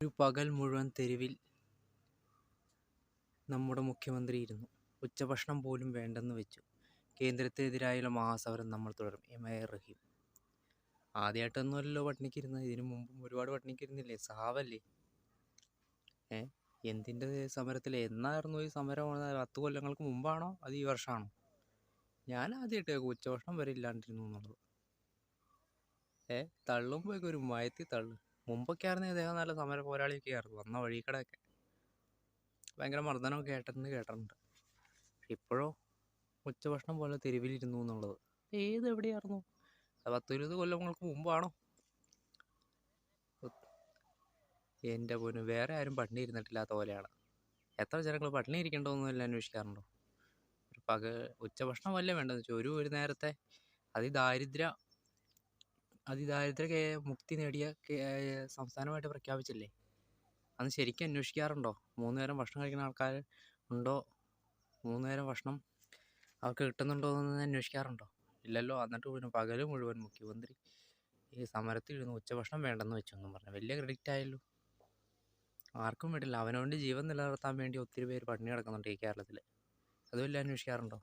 ഒരു പകൽ മുഴുവൻ തെരുവിൽ നമ്മുടെ മുഖ്യമന്ത്രി ഇരുന്നു. ഉച്ചഭക്ഷണം പോലും വേണ്ടെന്ന് വെച്ചു. കേന്ദ്രത്തിനെതിരായുള്ള മഹാസമരം നമ്മൾ തുടരും. എ റഹീം. ആദ്യമായിട്ടൊന്നുമല്ലോ പട്ടിണിക്കിരുന്നത്, ഇതിനു മുമ്പും ഒരുപാട് പട്ടിണിക്കിരുന്നില്ലേ? സാവല്ലേ? എന്തിൻ്റെ സമരത്തിൽ? എന്നായിരുന്നു ഈ സമരം? 10 കൊല്ലങ്ങൾക്ക് മുമ്പാണോ അത് ഈ വർഷമാണോ? ഞാൻ ആദ്യമായിട്ട് കേൾക്കും ഉച്ചഭക്ഷണം വരെ ഇല്ലാണ്ടിരുന്നു എന്നുള്ളത്. തള്ളുമ്പോഴൊക്കെ ഒരു മയത്തി തള്ളു. മുമ്പൊക്കെ ആയിരുന്നു ഇദ്ദേഹം നല്ല സമര പോരാളിയൊക്കെ ആയിരുന്നു, വന്ന വഴിക്കടയൊക്കെ ഭയങ്കര മർദ്ദനമൊക്കെ കേട്ടിട്ടുണ്ട്. ഇപ്പോഴോ ഉച്ചഭക്ഷണം പോലെ തെരുവിലിരുന്നു എന്നുള്ളത് എവിടെയായിരുന്നു? 10-20 കൊല്ലങ്ങൾക്ക് മുമ്പാണോ? എൻ്റെ പൊന്നു, വേറെ ആരും പട്ടിണി ഇരുന്നിട്ടില്ലാത്ത പോലെയാണ്. എത്ര ജനങ്ങൾ പട്ടിണി ഇരിക്കേണ്ടതെന്നല്ല അന്വേഷിക്കാറുണ്ടോ? ഉച്ചഭക്ഷണം വല്ലേ വേണ്ടതെന്ന് വെച്ചാൽ ഒരു നേരത്തെ അതിദാരിദ്ര്യ മുക്തി നേടിയ സംസ്ഥാനമായിട്ട് പ്രഖ്യാപിച്ചില്ലേ? അന്ന് ശരിക്കും അന്വേഷിക്കാറുണ്ടോ? 3 നേരം ഭക്ഷണം കഴിക്കുന്ന ആൾക്കാർ ഉണ്ടോ? 3 നേരം ഭക്ഷണം അവർക്ക് കിട്ടുന്നുണ്ടോ എന്ന് അന്വേഷിക്കാറുണ്ടോ? ഇല്ലല്ലോ. എന്നിട്ട് പിന്നെ പകൽ മുഴുവൻ മുഖ്യമന്ത്രി ഈ സമരത്തിൽ ഇരുന്ന് ഉച്ചഭക്ഷണം വേണ്ടെന്ന് വെച്ചൊന്നും പറഞ്ഞു. വലിയ ക്രെഡിറ്റ് ആയല്ലോ. ആർക്കും വേണ്ടില്ല, അവനവൻ്റെ ജീവൻ നിലനിർത്താൻ വേണ്ടി ഒത്തിരി പേര് പട്ടിണി കിടക്കുന്നുണ്ട് ഈ കേരളത്തിൽ. അതുമല്ല അന്വേഷിക്കാറുണ്ടോ?